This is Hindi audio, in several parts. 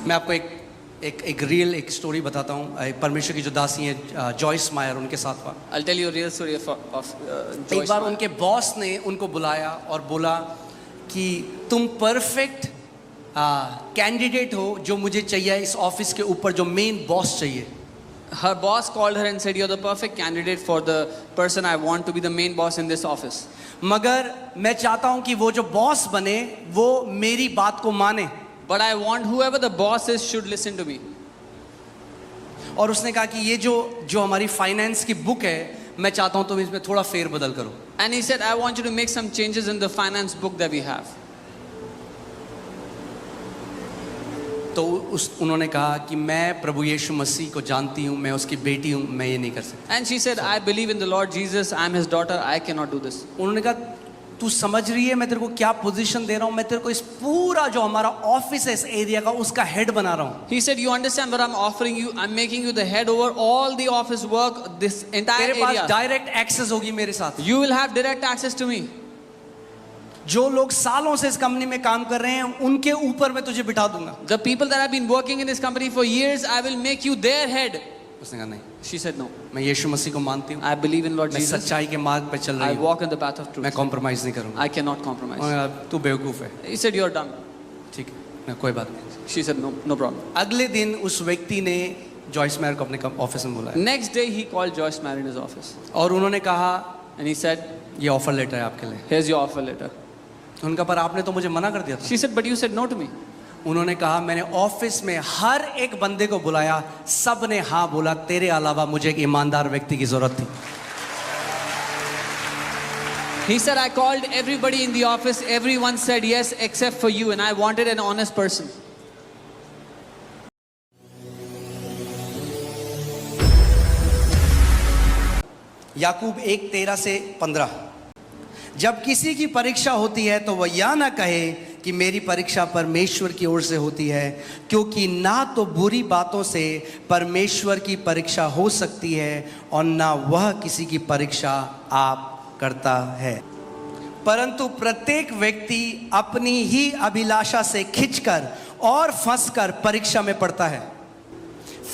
मैं आपको एक स्टोरी बताता हूँ। परमेश्वर की जो दासी है जॉयस मायर, उनके साथ हुआ। I'll tell you a real story of एक Joyce बार Meyer. उनके बॉस ने उनको बुलाया और बोला कि तुम परफेक्ट कैंडिडेट हो जो मुझे चाहिए इस ऑफिस के ऊपर, जो मेन बॉस चाहिए। Her boss called her and said, "You're the perfect candidate for the person I want to be the main boss in this office." मगर मैं चाहता हूं कि वो जो बॉस बने वो मेरी बात को माने। But I want whoever the boss is should listen to me. और उसने कहा कि ये जो हमारी फाइनेंस की बुक है, मैं चाहता हूं तुम इसमें थोड़ा फेर बदल करो। And he said, "I want you to make some changes in the finance book that we have." तो उन्होंने कहा कि मैं प्रभु यीशु मसीह को जानती हूँ, मैं उसकी बेटी हूँ, मैं ये नहीं कर सकती। And she said, "I believe in the Lord Jesus. I'm his daughter. I cannot do this." उन्होंने कहा तू समझ रही है मैं तेरे को क्या पोजीशन दे रहा हूँ? मैं तेरे को इस पूरा जो हमारा ऑफिस है इस एरिया का, उसका हेड बना रहा हूँ। He said, "You understand what I'm offering you? I'm making you the head over all the office work, this entire तेरे पास area. डायरेक्ट एक्सेस होगी मेरे साथ। You will have direct access to me. जो लोग सालों से इस कंपनी में काम कर रहे हैं उनके ऊपर मैं तुझे बिठा दूंगा। The people that have been working in this company for years, I will make you their head." उसने कहा नहीं, She said, "No. मैं यीशु मसीह को मानती हूँ, I believe in Lord मैं Jesus. सच्चाई के मार्ग पे चल I रही हूँ, walk in the path of मैं truth. कॉम्प्रोमाइज नहीं करूँगा। I cannot compromise." उन्होंने कहा, तू बेवकूफ़ है। He said, "You're dumb." ठीक है, मैं कोई बात नहीं। She said, "No problem." अगले दिन उस व्यक्ति ने जॉयस मेयर को अपने ऑफिस में बुलाया Next day, he called Joyce Meyer in his office. और उन्होंने कहा And he said, ये ऑफर लेटर है आपके लिए। "Here's your offer letter." उनका पर आपने तो मुझे मना कर दिया था। She said, "But you said no to me." उन्होंने कहा मैंने ऑफिस में हर एक बंदे को बुलाया, सब ने हाँ बोला, तेरे अलावा मुझे एक ईमानदार व्यक्ति की जरूरत थी। He said, "I called everybody in the office. Everyone said yes except for you, and I wanted an honest person." याकूब 1:13-15। जब किसी की परीक्षा होती है तो वह यह ना कहे कि मेरी परीक्षा परमेश्वर की ओर से होती है, क्योंकि ना तो बुरी बातों से परमेश्वर की परीक्षा हो सकती है और ना वह किसी की परीक्षा आप करता है, परंतु प्रत्येक व्यक्ति अपनी ही अभिलाषा से खिंचकर और फंसकर परीक्षा में पड़ता है।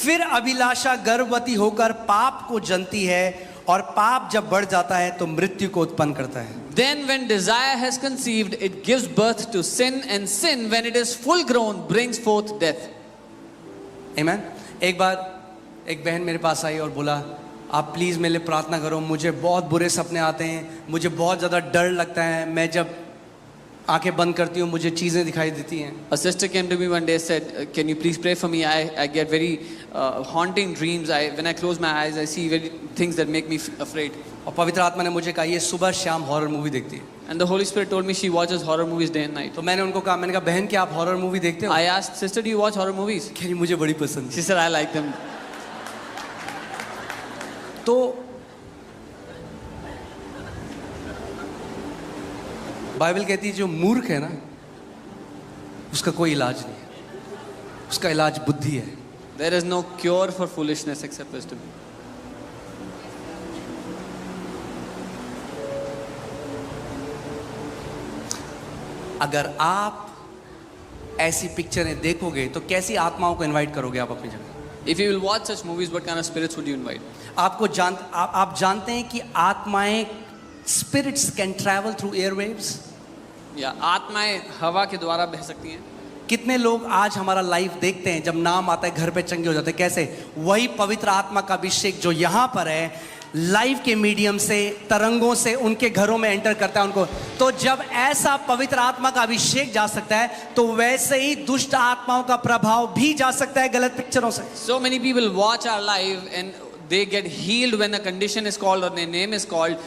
फिर अभिलाषा गर्भवती होकर पाप को जनती है और पाप जब बढ़ जाता है तो मृत्यु को उत्पन्न करता है। Then when desire has conceived, it gives birth to sin, and sin, when it is full grown, brings forth death. Amen. एक बार एक बहन मेरे पास आई और बोला आप प्लीज़ मेरे लिए प्रार्थना करो, मुझे बहुत बुरे सपने आते हैं, मुझे बहुत ज़्यादा डर लगता है, मैं जब आंखें बंद करती हूँ मुझे चीज़ें दिखाई देती हैं। A sister came to me one day, said, "Can you please pray for me? I get very haunting dreams. When I close my eyes, I see very things that make me afraid." और पवित्र आत्मा ने मुझे कहा ये सुबह शाम हॉरर मूवी देखती है। And the Holy Spirit told me she watches horror movies day and night. तो मैंने उनको कहा, मैंने कहा बहन क्या आप हॉरर मूवी देखते हो? I asked, "Sister, do you watch horror movies?" कह रही मुझे बड़ी पसंद She है। said, "I like them." तो बाइबल कहती है जो मूर्ख है ना उसका कोई इलाज नहीं है, उसका इलाज बुद्धि है। There is no cure for foolishness except wisdom. अगर आप ऐसी पिक्चरें देखोगे तो कैसी आत्माओं को इनवाइट करोगे आप अपनी जगह? If you will watch such movies, what kind of spirits would you invite? आप जानते हैं कि आत्माएं spirits can travel through airwaves. या आत्माएं हवा के द्वारा बह सकती हैं। कितने लोग आज हमारा लाइव देखते हैं, जब नाम आता है घर पे चंगे हो जाते हैं। कैसे? वही पवित्र आत्मा का अभिषेक जो यहाँ पर है लाइव के मीडियम से, तरंगों से उनके घरों में एंटर करता है उनको। तो जब ऐसा पवित्र आत्मा का अभिषेक जा सकता है तो वैसे ही दुष्ट आत्माओं का प्रभाव भी जा सकता है गलत पिक्चरों से। So many people watch our live and they get healed when a condition is called or their name is called.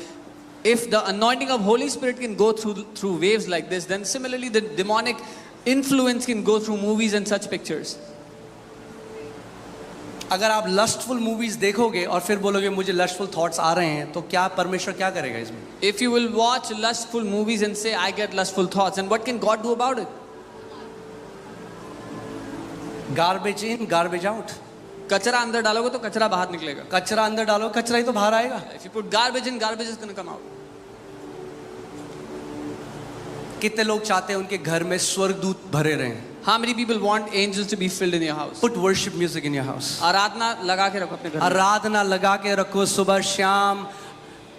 If the anointing of Holy Spirit can go through waves like this, then similarly the demonic influence can go through movies and such pictures. अगर आप लस्टफुल मूवीज देखोगे और फिर बोलोगे मुझे लस्टफुल थॉट्स आ रहे हैं, तो क्या परमेश्वर क्या करेगा इसमें? If you will watch lustful movies and say I get lustful thoughts, and what can God do about it? Garbage in garbage out. कचरा अंदर डालोगे तो कचरा बाहर निकलेगा। कचरा अंदर डालो, कचरा ही तो बाहर आएगा। If you put garbage in, garbage is going to come out. कितने लोग चाहते हैं उनके घर में स्वर्गदूत भरे रहें? How many people want angels to be filled in your house? Put worship music in your house. आराधना लगा के रखो अपने घर में. आराधना लगा के रखो सुबह शाम.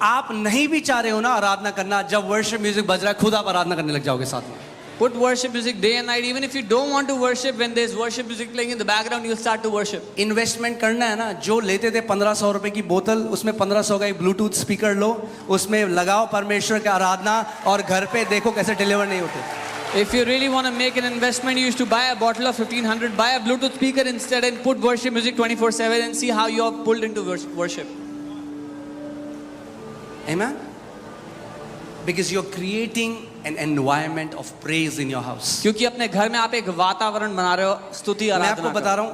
आप नहीं भी चाह रहे हो ना आराधना करना, जब वर्शिप म्यूजिक बज रहा है खुद आप आराधना करने लग जाओगे साथ में. Put worship music day and night. Even if you don't want to worship, when there's worship music playing in the background, you'll start to worship. Investment करना है ना, जो लेते थे 1500 रुपए की बोतल, उसमें 1500 का एक ब्लूटूथ स्पीकर लो, उसमें लगाओ परमेश्वर की आराधना और घर पे देखो कैसे डिलीवर नहीं होते. If you really want to make an investment, you used to buy a bottle of 1500, buy a Bluetooth speaker instead and put worship music 24/7 and see how you are pulled into worship. Amen? Because you're creating an environment of praise in your house. क्योंकि अपने घर में आप एक वातावरण बना रहे हो स्तुति मैं आराधना आपको बता रहा हूँ,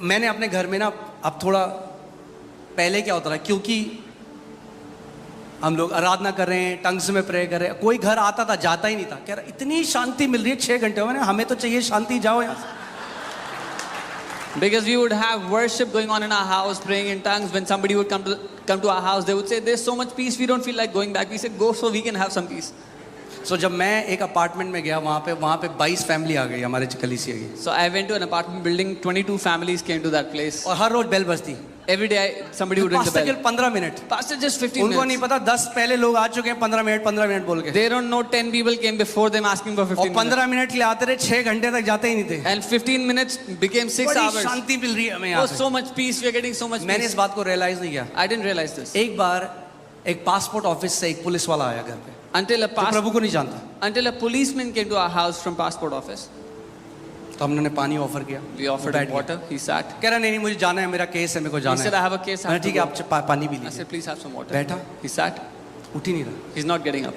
मैंने अपने घर में ना, अब थोड़ा पहले क्या होता था, क्योंकि हम लोग आराधना कर रहे हैं, टंग्स में प्रे कर रहे हैं, कोई घर आता था जाता ही नहीं था, कह रहा इतनी शांति मिल रही है 6 घंटे में, हमें तो चाहिए शांति, जाओ यहाँ से. Because we would have worship going on in our house, praying in tongues. When somebody would come to our house, they would say, "There's so much peace, we don't feel like going back." We said, "Go so we can have some peace." So जब मैं एक अपार्टमेंट में गया, वहाँ पे 22 फैमिली आ गई हमारे कलीसिया की, So I went to an apartment building. 22 families came to that place. और हर रोज बेल बजती. Every day somebody would ring the pastor bell. केवल 15 मिनट, Pastor, just 15 उनको नहीं minutes. पता 10 पहले लोग आ चुके हैं 15 मिनट बोल के, They don't know 10 people came before them asking for और 15 minutes. 15 मिनट के लिए आते रहे, 6 घंटे तक जाते ही नहीं थे. And 15 minutes became 6 बड़ी hours. शांति मिल रही है हमें Oh, यहाँ पे. so much peace. We are getting so much मैंने peace. इस बात को रियलाइज नहीं किया. I didn't realize this. एक बार एक पासपोर्ट ऑफिस से एक पुलिस वाला आया घर पे, Until a जो प्रभु को नहीं जानता, until a policeman came to our house from passport office. तो हमने पानी ऑफर किया. We offered बैठ him गया. water. He sat. कह रहा नहीं मुझे जाना है, मेरा केस है, मेरे को He जाना said, है. "I have a case." I मैंने have to ठीक है, go." आप पानी भी I लीजिए. said, "Please have some water." बैठा, He sat. उठ ही नहीं रहा. He's not getting up.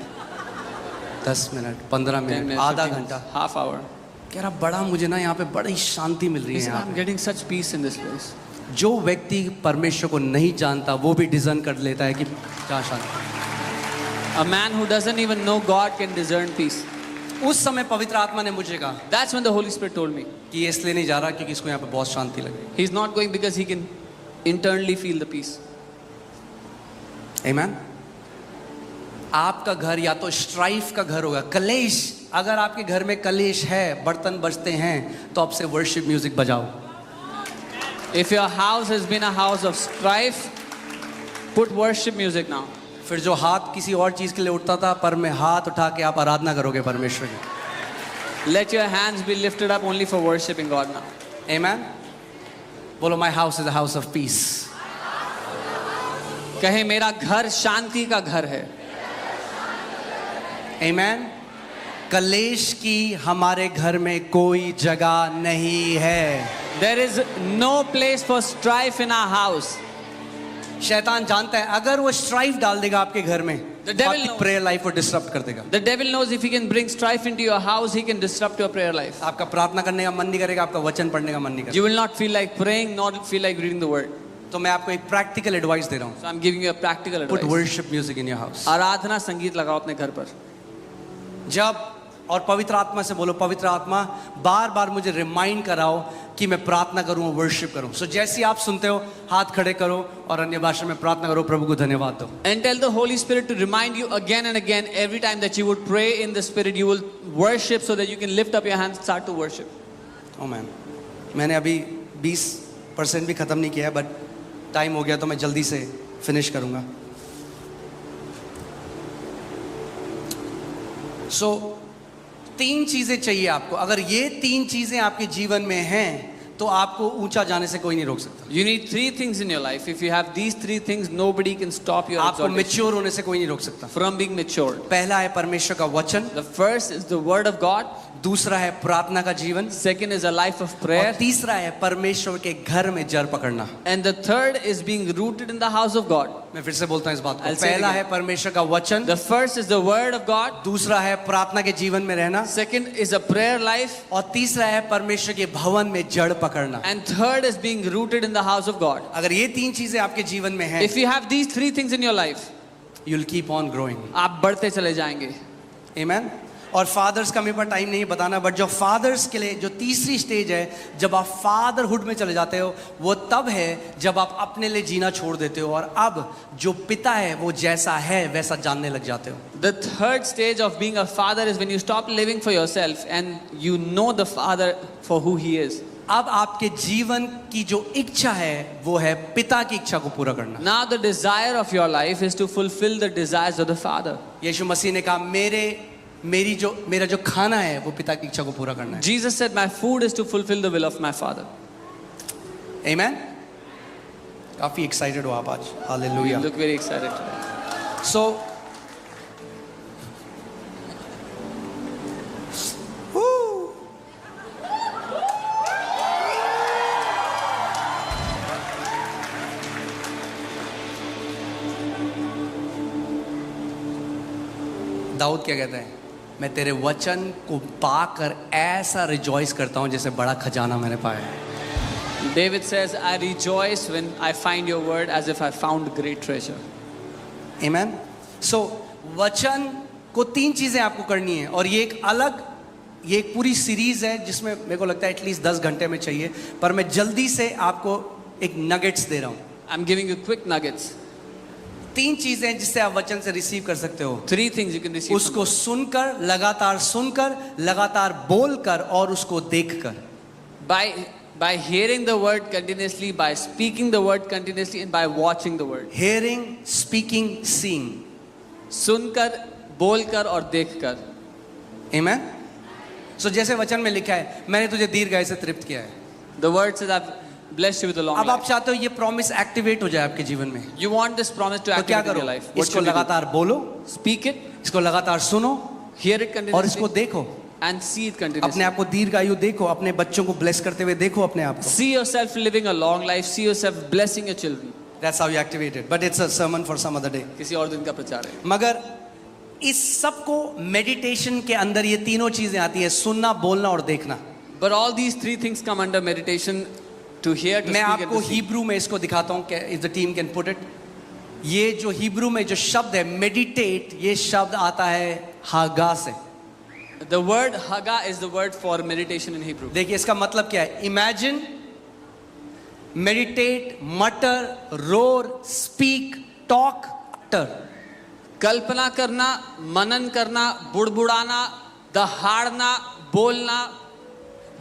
10 minute, 15 10 minute, minutes, आधा 15 घंटा. minutes, half hour. कह रहा बड़ा मुझे ना यहाँ पे बड़ी शांति मिल रही He है said, यहाँ "I'm पे. getting such peace in this place." जो व्यक्ति परमेश्वर को नहीं जानता वो भी डिजाइन कर लेता है कि क्या शांति. A man who doesn't even know God can discern peace. उस समय पवित्र आत्मा ने मुझे कहा That's when the Holy Spirit told me. कि ये इसलिए नहीं जा रहा क्योंकि इसको यहाँ पे बहुत शांति लग रही He's not going because he can internally feel the peace. है. आमीन. आपका घर या तो स्ट्राइफ का घर होगा, कलेश. अगर आपके घर में कलेश है, बर्तन बजते हैं, तो आपसे वर्शिप म्यूजिक बजाओ. If your house has been a house of strife, put worship music now. फिर जो हाथ किसी और चीज के लिए उठता था, पर में हाथ उठा के आप आराधना करोगे परमेश्वर की. Let your hands be lifted up only for worshiping God now. आमीन. बोलो my house is a house of peace. कहे मेरा घर शांति का घर है. आमीन. कलेश की हमारे घर में कोई जगह नहीं है. There is no place for strife in our house. शैतान जानता है अगर वो स्ट्राइफ डाल देगा आपके घर में, The तो devil आपकी knows. प्रेयर लाइफ को डिस्टर्ब कर देगा. The devil knows if he can bring strife into your house, he can disrupt your prayer life. आपका प्रार्थना करने का मन नहीं करेगा, आपका वचन पढ़ने का मन नहीं करेगा. You will not feel like praying, nor feel like reading the word. तो मैं आपको एक प्रैक्टिकल एडवाइस दे रहा हूँ. So I'm giving you a practical put advice. Worship music in your house. आराधना संगीत लगाओ अपने घर पर. जब और पवित्र आत्मा से बोलो, पवित्र आत्मा बार बार मुझे रिमाइंड कराओ कि मैं प्रार्थना करूं, वर्शिप करूं. सो जैसे आप सुनते हो हाथ खड़े करो और अन्य भाषा में प्रार्थना करो, प्रभु को धन्यवाद दो. And tell the Holy Spirit to remind you again and again, every time that you would pray in the Spirit, you will worship so that you can lift up your hands, start to worship. ओ मैम, मैंने अभी 20% भी खत्म नहीं किया है, बट टाइम हो गया तो मैं जल्दी से फिनिश करूंगा. सो 3 चीजें चाहिए आपको. अगर ये 3 चीजें आपके जीवन में हैं तो आपको ऊंचा जाने से कोई नहीं रोक सकता. You need 3 things in your life. If you have these 3 things, nobody can stop your आपको exaltation मैच्योर होने से कोई नहीं रोक सकता. from being matured. पहला है परमेश्वर का वचन, The first is the word of God. दूसरा है प्रार्थना का जीवन, Second is a life of और prayer. तीसरा है परमेश्वर के घर में जड़ पकड़ना. And the third is being rooted in the house of God. मैं फिर से बोलता हूँ इस बात को. I'll say it पहला again. है परमेश्वर का वचन, The first is the word of God. दूसरा है प्रार्थना के जीवन में रहना, Second is a prayer life. और तीसरा है परमेश्वर के भवन में जड़ पकड़ना. And third is being rooted in the house of God. अगर ये 3 चीजें आपके जीवन में हैं, If you have these 3 things in your life, you'll keep on growing. आप बढ़ते चले जाएंगे. Amen. और फादर्स का मेरे पास टाइम नहीं बताना, बट जो फादर्स के लिए जो तीसरी स्टेज है, जब आप फादरहुड में चले जाते हो, वो तब है जब आप अपने लिए जीना छोड़ देते हो और अब जो पिता है वो जैसा है वैसा जानने लग जाते हो. The third stage of being a father is when you stop living for yourself and you know the father for who he is. अब आपके जीवन की जो इच्छा है वो है पिता की इच्छा को पूरा करना. Now the desire of your life is to fulfill the desires of the father. यीशु मसीह ने कहा मेरा जो खाना है वो पिता की इच्छा को पूरा करना है. Jesus said, my food is to fulfill the will of my father. Amen. काफी एक्साइटेड हो आप आज. Hallelujah. You look very excited today. So Daud क्या कहता है? मैं तेरे वचन को पाकर ऐसा रिजॉइस करता हूं जैसे बड़ा खजाना मैंने पाया है. David says, I rejoice when I find your word as if I found great treasure. Amen. So वचन को तीन चीजें आपको करनी है और ये एक पूरी सीरीज है जिसमें मेरे को लगता है एटलीस्ट 10 घंटे में चाहिए, पर मैं जल्दी से आपको एक नगेट्स दे रहा हूं. I'm giving you quick nuggets. तीन चीजें हैं जिससे आप वचन से रिसीव कर सकते हो. 3 things you can receive. उसको सुनकर, लगातार बोलकर और उसको देखकर. By hearing the word continuously, by speaking the word continuously, and by watching the word. Hearing, speaking, seeing. सुनकर, बोलकर और देखकर. Amen. So जैसे वचन में लिखा है, मैंने तुझे दीर्घायु से तृप्त किया है. The word says, I've blessed you with a long अब आप life. चाहते हो ये प्रॉमिस एक्टिवेट हो जाए आपके जीवन में, You want this promise to तो क्या activate in करो? your life. What इसको should you do? लगातार बोलो, Speak it, इसको लगातार सुनो hear it और इसको continuously, देखो. and see it अपने continuously. आप को दीर्घायु देखो, अपने बच्चों को ब्लेस करते हुए देखो अपने आप को. See yourself living a long life. See yourself blessing your children. That's how you activate it. But it's a sermon for some other day. किसी और दिन का प्रचार है. मगर इस सब को मेडिटेशन के अंदर ये तीनों चीजें आती है, सुनना, बोलना और देखना. But all these 3 things come under meditation: to hear, to मैं speak, and आपको to see. हिब्रू में इसको दिखाता हूँ, if the team can put it. ये जो हिब्रू में जो शब्द है मेडिटेट, ये शब्द आता है हागा से. The word haga is the word for meditation in Hebrew. देखिए इसका मतलब क्या है. इमेजिन, मेडिटेट, मटर, रोर, स्पीक, टॉक, टर. कल्पना करना, मनन करना, बुड़बुड़ाना, दहाड़ना, बोलना.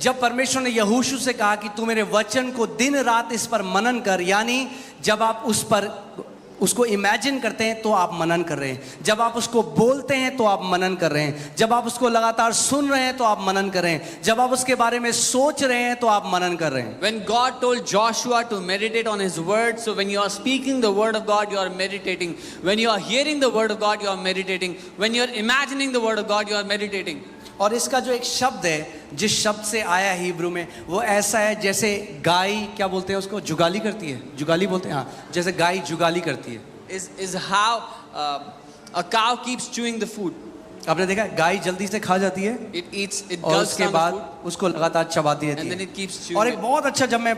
जब परमेश्वर ने यहोशू से कहा कि तू मेरे वचन को दिन रात इस पर मनन कर, यानी जब आप उसको इमेजिन करते हैं तो आप मनन कर रहे हैं, जब आप उसको बोलते हैं तो आप मनन कर रहे हैं, जब आप उसको लगातार सुन रहे हैं तो आप मनन कर रहे हैं, जब आप उसके बारे में सोच रहे हैं तो आप मनन कर रहे हैं. When God told Joshua to meditate on his word, so when you are speaking the word of God, you are meditating. When you are hearing the word of God, you are meditating. When you are imagining the word of God, you are meditating. और इसका जो एक शब्द है, जिस शब्द से आया है हिब्रू में, वो ऐसा है जैसे गाय, क्या बोलते हैं उसको, जुगाली करती है. जुगाली बोलते हैं, हाँ, जैसे गाय जुगाली करती है. Is how a cow keeps chewing the food. आपने देखा गाय जल्दी से खा जाती है It eats, it और gulps उसके down the बाद food, उसको लगातार चबाती रहती and then है. it keeps और chewing एक it. बहुत अच्छा, जब मैं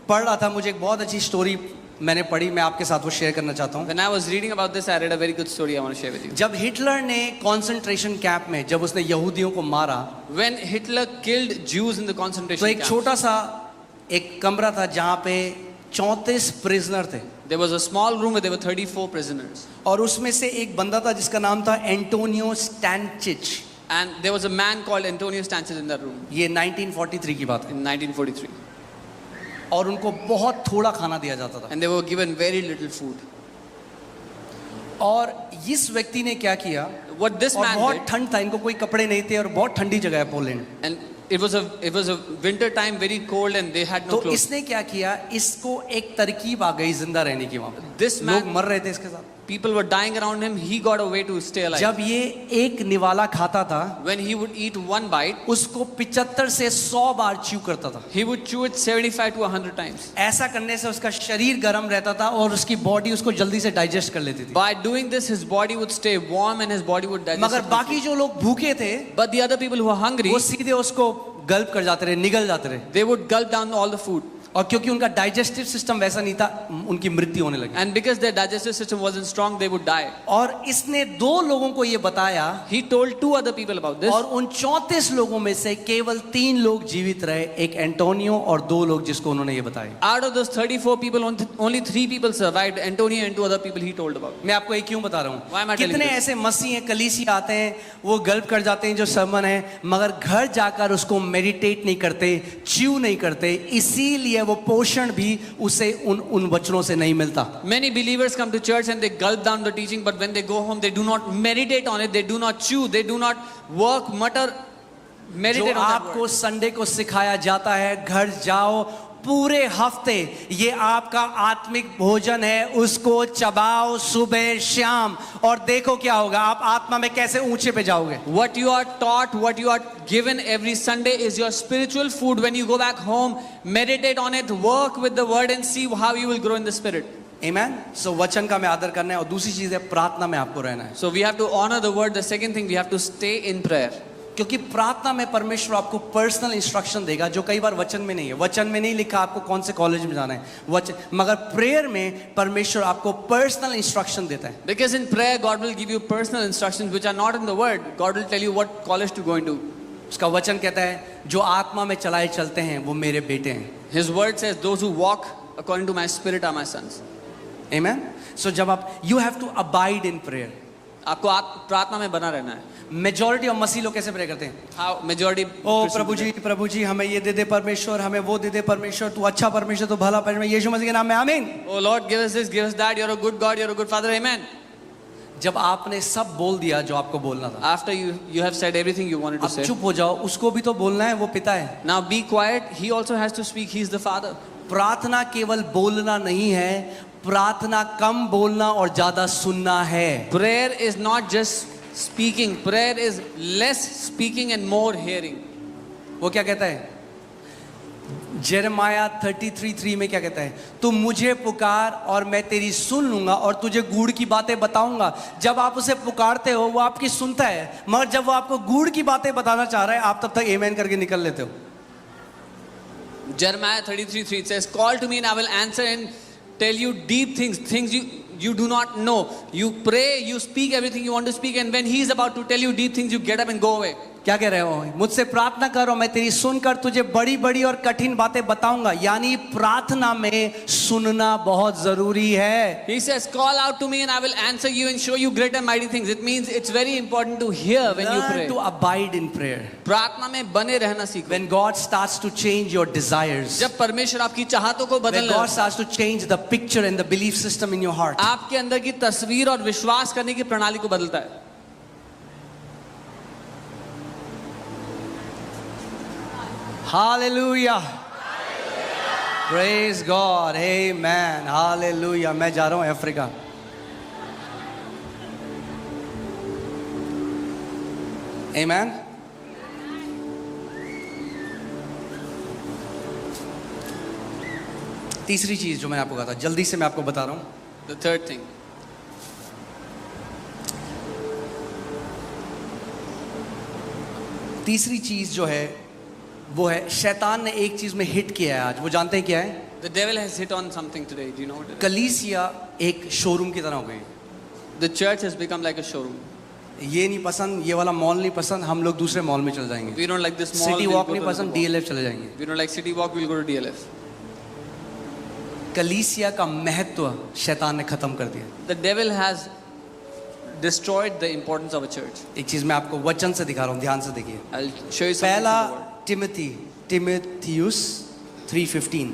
पढ़ रहा था, मुझे एक बहुत अच्छी स्टोरी मैंने पढ़ी, मैं आपके साथ वो शेयर करना चाहता हूँ. When I was reading about this, I read a very good story I want to share with you. जब हिटलर ने कॉन्सेंट्रेशन कैंप में, जब उसने यहूदियों को मारा, When Hitler killed Jews in the तो concentration एक camps, छोटा सा एक कमरा था जहाँ पे 34 प्रिजनर थे. there was a small room where there were 34 prisoners. और उसमें से एक बंदा था जिसका नाम था Antonio स्टैनचिच. And there was a man called Antonio Stanchis in that room ये 1943 की बात है. in 1943. और उनको बहुत थोड़ा खाना दिया जाता था. And they were given very little food. और इस व्यक्ति ने क्या किया, What this और man बहुत did, ठंड था, इनको कोई कपड़े नहीं थे और बहुत ठंडी जगह है Poland. and it was a winter time, very cold, and they had no तो clothes. इसने क्या किया, इसको एक तरकीब आ गई जिंदा रहने की. वहां पे This man, लोग मर रहे थे इसके साथ. people were dying around him. He got a way to stay alive. जब ये एक निवाला खाता था, When he would eat one bite, उसको 75 से 100 बार च्यू करता था. he would chew it 75 to 100 times. ऐसा करने से उसका शरीर गर्म रहता था और उसकी बॉडी उसको जल्दी से डाइजेस्ट कर लेती थी. By doing this, his body would stay warm and his body would digest. मगर it बाकी quickly. जो लोग भूखे थे, But the other people who were hungry, वो सीधे उसको गल्प कर जाते रहे, निगल जाते रहे. they would gulp down all the food. और क्योंकि उनका डाइजेस्टिव सिस्टम वैसा नहीं था, उनकी मृत्यु होने लगी। And because their digestive system wasn't strong, they would die. और इसने 2 लोगों को ये बताया, He told 2 other people about this. और उन 34 लोगों में से केवल 3 लोग जीवित रहे, एक एंटोनियो और 2 लोग जिसको उन्होंने ये बताया। Out of those 34 people, only 3 people survived. Antonio and 2 other people he told about. मैं आपको ये क्यों बता रहा Why am I हूँ? telling कितने this? ऐसे मसीह हैं, कलीसिया आते हैं, वो गल्प कर जाते हैं जो सर्मन है, मगर घर जाकर उसको मेडिटेट नहीं करते, च्यू नहीं करते, इसीलिए वो पोषण भी उसे उन वचनों से नहीं मिलता। Many believers come to church and they gulp down the teaching, but when they go home, they do not meditate on it, they do not chew, they do not work, mutter, जो meditate on that आपको word. संडे को सिखाया जाता है, घर जाओ, पूरे हफ्ते ये आपका आत्मिक भोजन है, उसको चबाओ सुबह शाम, और देखो क्या होगा, आप आत्मा में कैसे ऊंचे पे जाओगे। What you are taught, what you are given every Sunday is your spiritual food. When you go back home, meditate on it, work with the word and see how you will grow in the spirit. Amen? So वचन का में आदर करना है, और दूसरी चीज है प्रार्थना में आपको रहना है, So we have to honor the word. The second thing, we have to stay in prayer. क्योंकि प्रार्थना में परमेश्वर आपको पर्सनल इंस्ट्रक्शन देगा जो कई बार वचन में नहीं है। वचन में नहीं लिखा आपको कौन से कॉलेज में जाना है, वचन, मगर प्रेयर में परमेश्वर आपको पर्सनल इंस्ट्रक्शन देता है। Because in prayer, God will give you personal instructions which are not in the word. God will tell you what college to go into. उसका वचन कहता है जो आत्मा में चलाए चलते हैं वो मेरे बेटे हैं। His word says, those who walk according to my spirit are my sons. Amen? So जब आप you have to abide in prayer. आपको प्रार्थना में बना रहना है। मेजॉरिटी ऑफ मसीह लोग कैसे प्रे करते हैं? How majority ओ प्रभु जी हमें ये दे दे परमेश्वर, हमें वो दे दे परमेश्वर, तू अच्छा परमेश्वर, तू भला परमेश्वर, यीशु मसीह के नाम में आमीन। Oh Lord, give us this, give us that. You're a good God, you're a good Father. Amen. जब आपने सब बोल दिया जो आपको बोलना था, After you have said everything you wanted to अब say, चुप हो जाओ, उसको भी तो बोलना है, वो पिता है। now be quiet. He also has to speak. He's the Father. प्रार्थना केवल बोलना नहीं है, प्रार्थना कम बोलना और ज्यादा सुनना है। Prayer is not just speaking. Prayer is less speaking and more hearing. वो क्या कहता है? जेरेमाया 33:3 में क्या कहता है? तू मुझे पुकार और मैं तेरी सुन लूंगा और तुझे गूढ़ की बातें बताऊंगा। जब आप उसे पुकारते हो वो आपकी सुनता है, मगर जब वो आपको गूढ़ की बातें बताना चाह रहा है, आप तब तक आमेन करके निकल लेते हो। Jeremiah 33:3 it says, call to me and I will answer and tell you deep things, things you do not know. You pray, you speak everything you want to speak, and when he is about to tell you deep things, you get up and go away. क्या कह रहे हो? मुझसे प्रार्थना करो, मैं तेरी सुनकर तुझे बड़ी बड़ी और कठिन बातें बताऊंगा। यानी प्रार्थना में सुनना बहुत जरूरी है। He says, call out to me and I will answer you and show you great and mighty things. It means it's very important to hear when you Learn pray. to abide in prayer. प्रार्थना में बने रहना सीखो। When God starts to change your desires, जब परमेश्वर आपकी चाहतों को when बदलना, God starts to change the picture and the belief system in your heart, आपके अंदर की तस्वीर और विश्वास करने की प्रणाली को बदलता है। Hallelujah. Praise God. Amen. Hallelujah. मैं जा रहा हूँ अफ्रीका। Amen. तीसरी चीज जो मैंने आपको कहा था, जल्दी से मैं आपको बता रहा हूँ। The third thing. तीसरी चीज जो है वो है, शैतान ने एक चीज में हिट किया है आज, वो जानते हैं क्या है? The devil has hit on something today. Do you know what it is? कलीसिया एक शोरूम की तरह हो गई। The church has become like a showroom. ये नहीं पसंद, ये वाला मॉल नहीं पसंद, हम लोग दूसरे मॉल में चले जाएंगे। We don't like this mall. City we'll walk go नहीं to पसंद, another mall. DLF चले जाएंगे। We don't like city walk. We'll go to DLF. कलीसिया का महत्व शैतान ने खत्म कर दिया। The devil has destroyed the importance of a church. एक चीज मैं आपको वचन से दिखा रहा हूँ, ध्यान से देखिए। I'll show you something पहला from the word. टिमोथियुस 3:15,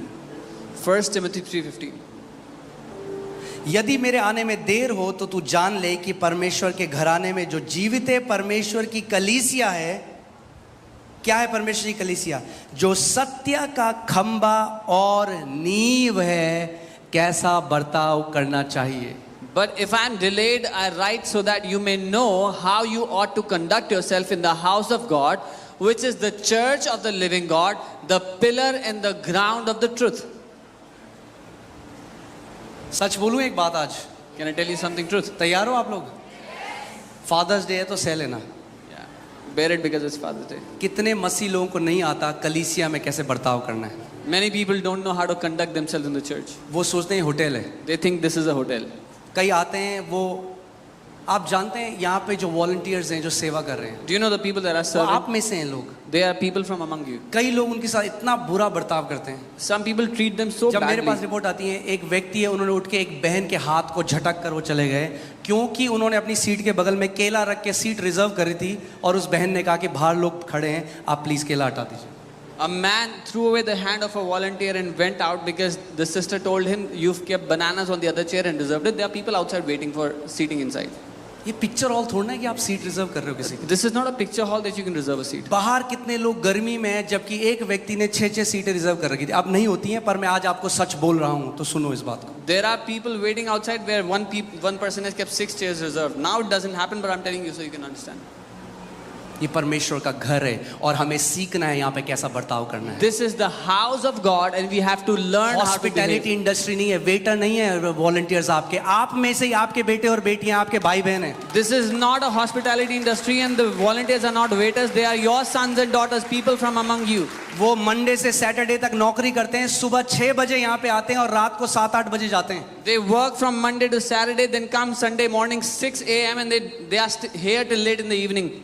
1 Timothy 3:15. यदि मेरे आने में देर हो तो तू जान ले कि परमेश्वर के घराने में जो जीवित परमेश्वर की कलीसिया है, क्या है परमेश्वर की कलीसिया? जो सत्य का खंबा और नींव है, कैसा बर्ताव करना चाहिए। But if I am delayed, I write so that you may know how you ought to conduct yourself in the house of God, which is the church of the living God, the pillar and the ground of the truth. सच बोलूं एक बात आज, Can I tell you something truth? तैयार हो आप लोग? फादर्स डे है तो सह लेना। Yeah. bear it because it's Father's Day. कितने मसीह लोगों को नहीं आता कलीसिया में कैसे बर्ताव करना है. Many people don't know how to conduct themselves in the church. वो सोचते हैं होटल है. They think this is a hotel. कई आते हैं, वो आप जानते हैं यहाँ पे जो वॉलंटियर्स हैं जो सेवा कर रहे हैं, Do you know the people that are वो serving? आप में से हैं लोग. They are people from among you. कई लोग उनके साथ इतना बुरा बर्ताव करते हैं. Some people treat them so जब मेरे पास badly. रिपोर्ट आती है, एक व्यक्ति है, उन्होंने उठ के एक बहन के हाथ को झटक कर वो चले गए, क्योंकि उन्होंने अपनी सीट के बगल में केला रख के सीट रिजर्व करी थी और उस बहन ने कहा कि बाहर लोग खड़े हैं, आप प्लीज केला हटा दीजिए. A man threw away the hand of a volunteer and went out because the sister told him, "You've kept bananas on the other chair and reserved it." There are people outside waiting for seating inside. ये पिक्चर हॉल थोड़ा ना है कि आप सीट रिजर्व कर रहे हो किसी की. This is not a picture hall that you can reserve a seat. बाहर कितने लोग गर्मी में हैं, जबकि एक व्यक्ति ने 6-6 सीटें रिजर्व कर रखी थी. अब नहीं होती हैं, पर मैं आज आपको सच बोल रहा हूं, तो सुनो इस बात को. There are people waiting outside where one person has kept 6 chairs reserved. Now it doesn't happen, but I'm telling you so you can understand. ये परमेश्वर का घर है और हमें सीखना है यहाँ पे कैसा बर्ताव करना है. This is the house of God and we have to learn how to hospitality behave. Industry नहीं है, वेटर नहीं है वॉलंटियर्स आपके, आप में से ही आपके बेटे और बेटियां, आपके भाई बहन हैं. This is not a hospitality industry and the volunteers are not waiters. They are your sons and daughters, people from among you. वो मंडे से सैटरडे तक नौकरी करते हैं, सुबह 6 बजे यहाँ पे आते हैं और रात को 7-8 बजे जाते हैं. They work from Monday to Saturday, then come Sunday morning 6 a.m. and they are here till late in the evening.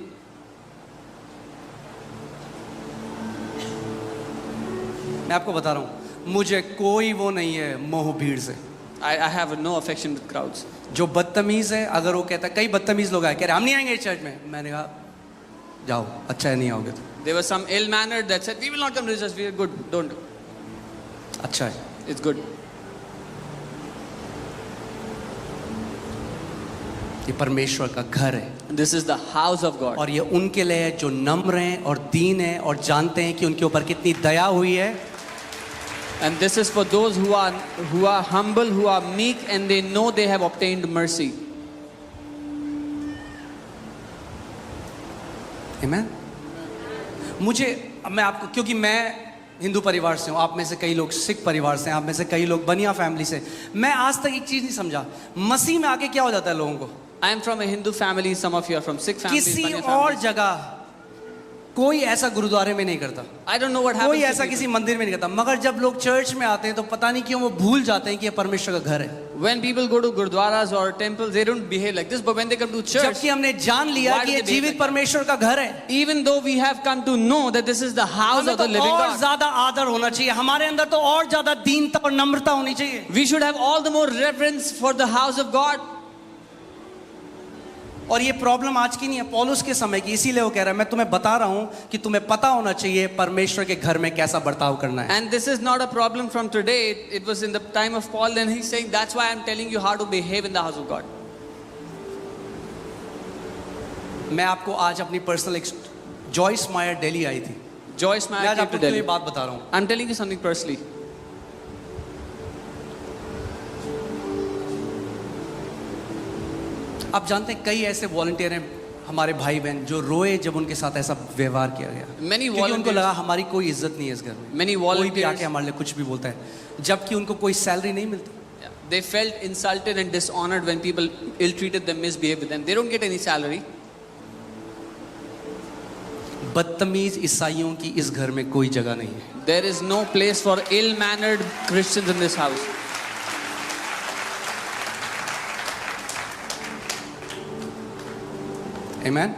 मैं आपको बता रहा हूँ, मुझे कोई वो नहीं है मोह भीड़ से. I have no affection with crowds. जो बदतमीज है, अगर वो कहता है, कई बदतमीज लोग आए कह रहे हम नहीं आएंगे चर्च में, मैंने कहा जाओ, अच्छा है नहीं आओगे तो. There was some ill-mannered that said, "We will not come to church. We are good. Don't." अच्छा है. It's good. ये परमेश्वर का घर है This is the house of God. और ये उनके लिए है जो नम्र हैं और दीन हैं और जानते हैं कि उनके ऊपर कितनी दया हुई है. And this is for those who are humble, who are meek, and they know they have obtained mercy. Amen? मुझे, मैं आपको, क्योंकि मैं हिंदू परिवार से हूँ, आप में से कई लोग सिख परिवार से हैं, आप में से कई लोग बनिया फैमिली से, मैं आज तक एक चीज नहीं समझा, मसीह में आके क्या हो जाता है लोगों को. I am from a Hindu family. Some of you are from Sikh families. किसी Banya और families. जगह कोई ऐसा गुरुद्वारे में नहीं करता, I don't know what happens. कोई to ऐसा people. किसी मंदिर में नहीं करता, मगर जब लोग चर्च में आते हैं तो पता नहीं क्यों वो भूल जाते हैं कि ये परमेश्वर का घर है. When people go to gurdwaras or temples, they don't behave like this. But when they come to church, जबकि हमने जान लिया Why कि do ये they behave जीवित like that? परमेश्वर का घर है. even though we have come to know that this is the house हमें of the तो living और God, ज्यादा आदर होना चाहिए, हमारे अंदर तो और ज्यादा दीनता और नम्रता होनी चाहिए. we should have all the more reverence for the house of God. और ये प्रॉब्लम आज की नहीं है, पौलुस के समय की, इसीलिए वो कह रहा है मैं तुम्हें बता रहा हूं कि तुम्हें पता होना चाहिए परमेश्वर के घर में कैसा बर्ताव करना है. And this is not a problem from today. It was in the time of Paul, and he's saying that's why I'm telling you how to behave in the house of God. मैं आपको आज अपनी पर्सनल, जॉइस मायर दिल्ली आई थी, Joyce मैं Meyer आज came आपको to क्यों ये Delhi. बात बता रहा हूं. I'm telling you something personally. आप जानते हैं कई ऐसे वॉलंटियर हैं हमारे भाई बहन जो रोए जब उनके साथ ऐसा व्यवहार किया गया, Many क्योंकि उनको volunteers- लगा हमारी कोई इज्जत नहीं है इस घर में, Many कोई भी volunteers- आके हमारे लिए कुछ भी बोलता है, जबकि उनको कोई सैलरी नहीं मिलती. Yeah. They felt insulted and dishonored when people ill-treated them, misbehaved with them. They don't get any salary. बदतमीज ईसाइयों की इस घर में कोई जगह नहीं है. There is no place for ill-mannered Christians in this house. आमेन.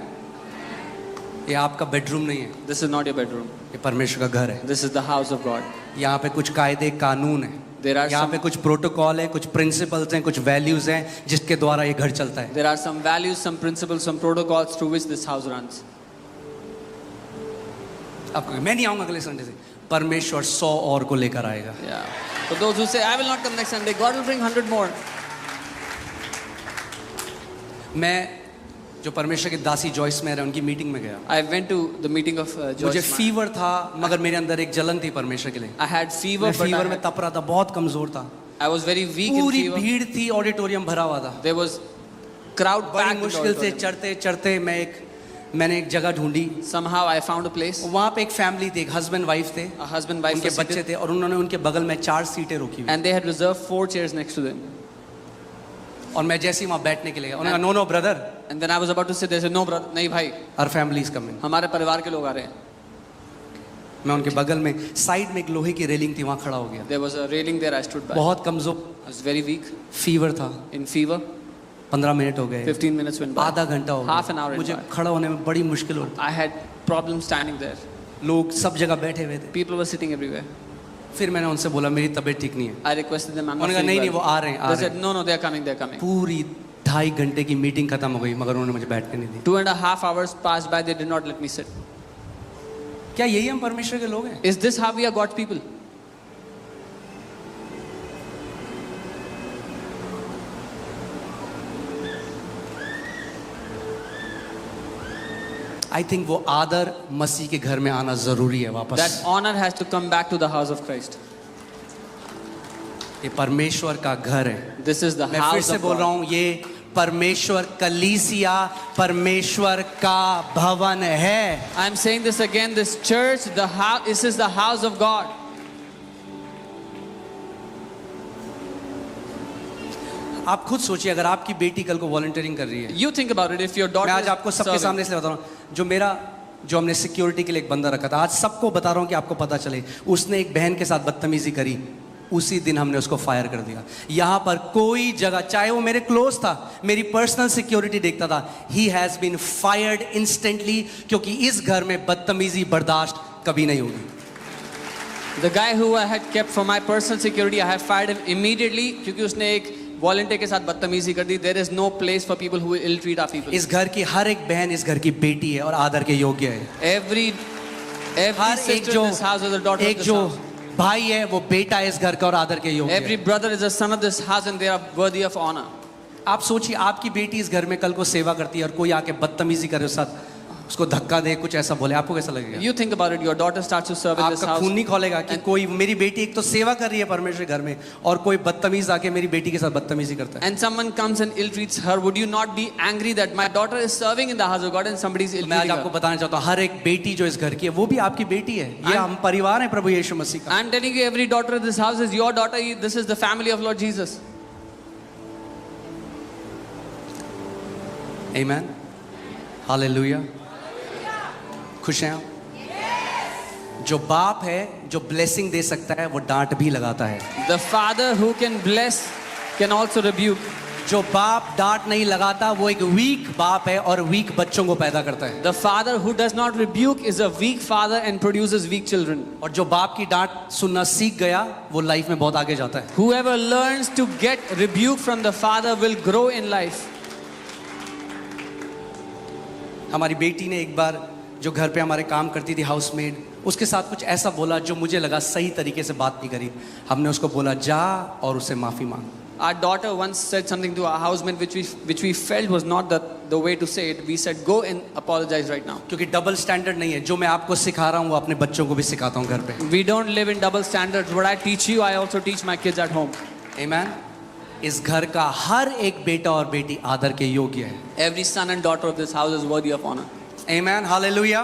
ये आपका बेडरूम नहीं है, This is not your bedroom. ये परमेश्वर का घर है. This is the house of God. यहाँ पे कुछ कायदे कानून है, There are यहाँ some, पे कुछ प्रोटोकॉल है, कुछ प्रिंसिपल्स हैं, कुछ वैल्यूज हैं जिसके द्वारा ये घर चलता है. there are some values, some principles, some protocols through which this house runs. आपको मैं नहीं आऊंगा अगले संडे से, परमेश्वर 100 और को लेकर आएगा. Yeah. For those who say, I will not come next Sunday, God will bring 100 more. मैं जो परमेश्वर की दासी जॉइस में है उनकी मीटिंग में गया. I went to the meeting of मुझे Joyce Meyer. फीवर था, मगर मेरे अंदर एक जलन थी परमेश्वर के लिए. I had fever, मैं but फीवर में तप रहा था, बहुत कमजोर था, I was very weak in पूरी fever. भीड़ थी, ऑडिटोरियम भरा हुआ था. There was crowd बड़ी packed. in the मुश्किल से auditorium. चढ़ते चढ़ते मैंने एक जगह ढूंढी. Somehow I found a place. वहाँ पे एक फैमिली थी, एक हस्बैंड वाइफ थे, A husband, wife, उनके were बच्चे seated, थे और उन्होंने उनके बगल में 4 सीटें रोकी हुई. and they had reserved 4 chairs next to them. और मैं जैसे ही वहाँ बैठने के लिए गया, उन्होंने कहा no brother, And then I was about to say, they said, no brother, नहीं भाई, our family is coming. हमारे परिवार के लोग आ रहे हैं. मैं उनके बगल में साइड में एक लोहे की रेलिंग थी, वहां खड़ा हो गया. There was a railing there, I stood by. बहुत कमजोर, I was very weak, fever था. in fever. 15 मिनट हो गए, 15 minutes went by. आधा घंटा हो गया. Half an hour went मुझे by. खड़ा होने में बड़ी मुश्किल होती. I had problems standing there. लोग सब जगह बैठे हुए थे. People were sitting everywhere. फिर मैंने उनसे बोला मेरी तबीयत ठीक नहीं है. I requested them, I'm not उन्होंने कहा feeling नहीं well. वो आ रहे हैं, आ They रहे said, हैं. no, they're coming, they're coming. पूरी 2.5 घंटे की मीटिंग खत्म हो गई मगर उन्होंने मुझे बैठने नहीं दी. 2.5 hours passed by, they did not let me sit. क्या यही हम परमेश्वर के लोग हैं? Is this how we are God's people? I think वो आदर मसीह के घर में आना जरूरी है वापस. That honor has to come back to the house of Christ. ये परमेश्वर का घर है. This is the मैं फिर house से of बोल रहा God. हूँ, ये परमेश्वर कलीसिया परमेश्वर का भवन है. I'm saying this again, this church, the house, this is the house of God. आप खुद सोचिए अगर आपकी बेटी कल को वॉलंटियरिंग कर रही है. You think about it, if your daughter मैं आज आपको is सबके serving. सामने इसलिए बता रहा हूँ, जो हमने सिक्योरिटी के लिए एक बंदा रखा था, आज सबको बता रहा हूँ कि आपको पता चले, उसने एक बहन के साथ बदतमीजी करी, उसी दिन हमने उसको फायर कर दिया. यहाँ पर कोई जगह, चाहे वो मेरे क्लोज था, मेरी पर्सनल सिक्योरिटी देखता था, he has been fired instantly, क्योंकि इस घर में बदतमीजी बर्दाश्त कभी नहीं होगी. The guy who I had kept for my personal security, I have fired him immediately क्योंकि उसने एक वॉलंटियर के साथ बदतमीजी कर दी. There is no place for people who will ill treat our people. इस घर की हर एक बहन इस घर की बेटी है और आदर के योग्य है. Every हर एक sister जो in this house is a daughter of एक this जो house. भाई है वो बेटा है इस घर का और आदर के योग्य Every है. brother is a son of this house and they are worthy of honor. आप सोचिए आपकी बेटी इस घर में कल को सेवा करती है और कोई आके बदतमीजी करे उस साथ, उसको धक्का दे, कुछ ऐसा बोले, आपको कैसा लगेगा? You think about it, your daughter starts to serve in this आपका house. खून नहीं खोलेगा कि कोई, मेरी बेटी एक तो सेवा कर रही है परमेश्वर के घर में और कोई बदतमीज आके मेरी बेटी के साथ बदतमीजी करता है. And someone comes and ill treats her, would you not be angry that my daughter is serving in the house of God and somebody is ill मैं आज treating आपको her? बताना चाहता हूँ, हर एक बेटी जो इस घर की है वो भी आपकी बेटी है. ये हम परिवार है प्रभु यीशु मसीह का. I'm telling you, every daughter in this house is your daughter. This is the family of Lord Jesus. Amen. Hallelujah. खुश हैं आप? जो बाप है जो ब्लेसिंग दे सकता है वो डांट भी लगाता है. The father who can bless can also rebuke. जो बाप डांट नहीं लगाता वो एक वीक बाप है और वीक बच्चों को पैदा करता है. The father who does not rebuke is a weak father and produces weak children. और जो बाप की डांट सुनना सीख गया वो लाइफ में बहुत आगे जाता है. Whoever learns to get rebuke from the father will grow in life. हमारी बेटी ने एक बार जो घर पे हमारे काम करती थी हाउसमेड, उसके साथ कुछ ऐसा बोला जो मुझे लगा सही तरीके से बात नहीं करी. हमने उसको बोला जा और उससे माफी मांग. Our daughter once said something to our housemate which we felt was not the way to say it. We said go and apologize right now. क्योंकि डबल स्टैंडर्ड नहीं है, जो मैं आपको सिखा रहा हूँ वो अपने बच्चों को भी सिखाता हूँ घर पे. We don't live in double standards. What I teach you, I also teach my kids at home. Amen. इस घर का हर एक बेटा और बेटी आदर के योग्य है. Every son and daughter of this house is worthy of honor. Amen. Hallelujah.